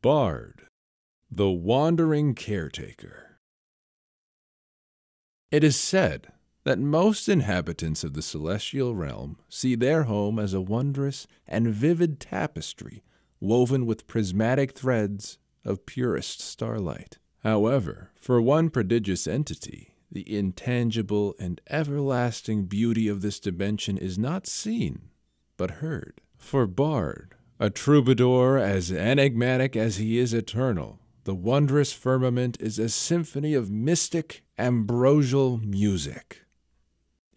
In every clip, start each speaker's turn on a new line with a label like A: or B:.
A: Bard, the wandering caretaker. It is said that most inhabitants of the celestial realm see their home as a wondrous and vivid tapestry woven with prismatic threads of purest starlight. However, for one prodigious entity, the intangible and everlasting beauty of this dimension is not seen, but heard. For Bard, a troubadour as enigmatic as he is eternal, the wondrous firmament is a symphony of mystic, ambrosial music.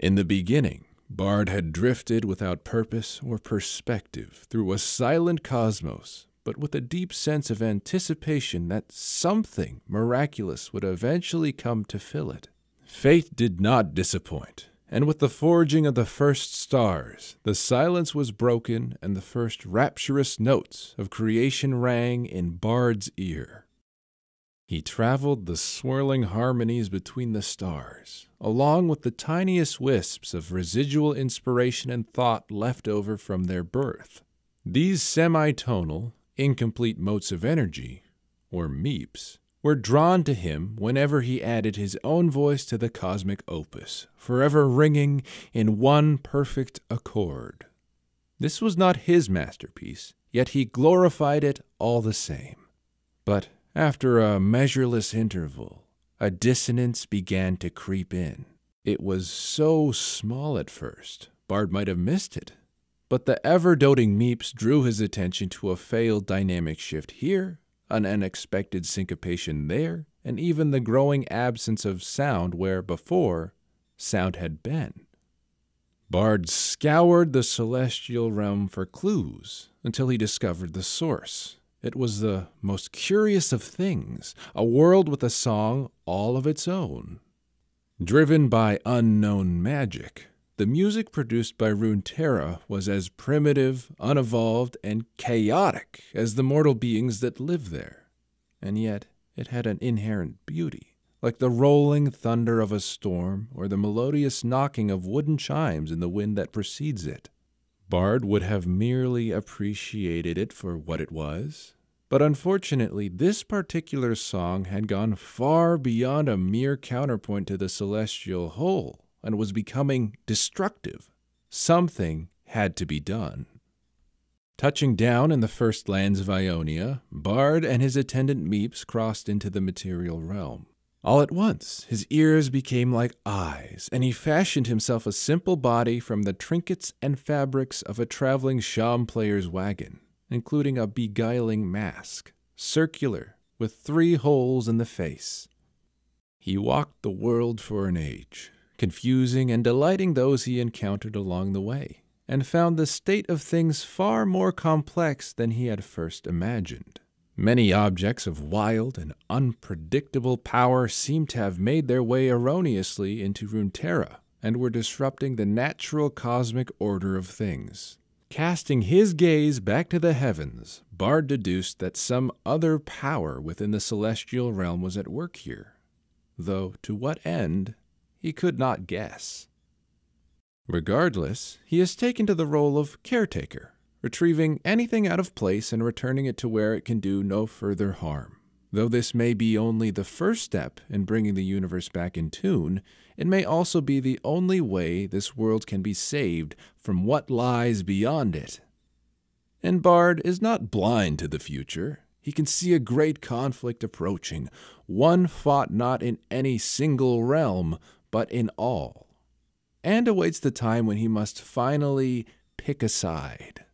A: In the beginning, Bard had drifted without purpose or perspective through a silent cosmos, but with a deep sense of anticipation that something miraculous would eventually come to fill it. Fate did not disappoint, and with the forging of the first stars, the silence was broken and the first rapturous notes of creation rang in Bard's ear. He traveled the swirling harmonies between the stars, along with the tiniest wisps of residual inspiration and thought left over from their birth. These semitonal, incomplete motes of energy, or meeps, were drawn to him whenever he added his own voice to the cosmic opus, forever ringing in one perfect accord. This was not his masterpiece, yet he glorified it all the same. But after a measureless interval, a dissonance began to creep in. It was so small at first, Bard might have missed it. But the ever-doting meeps drew his attention to a failed dynamic shift here, an unexpected syncopation there, and even the growing absence of sound where before sound had been. Bard scoured the celestial realm for clues until he discovered the source. It was the most curious of things, a world with a song all of its own. Driven by unknown magic, the music produced by Runeterra was as primitive, unevolved, and chaotic as the mortal beings that live there. And yet it had an inherent beauty, like the rolling thunder of a storm or the melodious knocking of wooden chimes in the wind that precedes it. Bard would have merely appreciated it for what it was, but unfortunately this particular song had gone far beyond a mere counterpoint to the celestial whole, and was becoming destructive. Something had to be done. Touching down in the first lands of Ionia, Bard and his attendant meeps crossed into the material realm. All at once, his ears became like eyes, and he fashioned himself a simple body from the trinkets and fabrics of a traveling sham player's wagon, including a beguiling mask, circular, with 3 holes in the face. He walked the world for an age, confusing and delighting those he encountered along the way, and found the state of things far more complex than he had first imagined. Many objects of wild and unpredictable power seemed to have made their way erroneously into Runeterra, and were disrupting the natural cosmic order of things. Casting his gaze back to the heavens, Bard deduced that some other power within the celestial realm was at work here, though to what end he could not guess. Regardless, he is taken to the role of caretaker, retrieving anything out of place and returning it to where it can do no further harm. Though this may be only the first step in bringing the universe back in tune, it may also be the only way this world can be saved from what lies beyond it. And Bard is not blind to the future. He can see a great conflict approaching, one fought not in any single realm, but in all, and awaits the time when he must finally pick a side.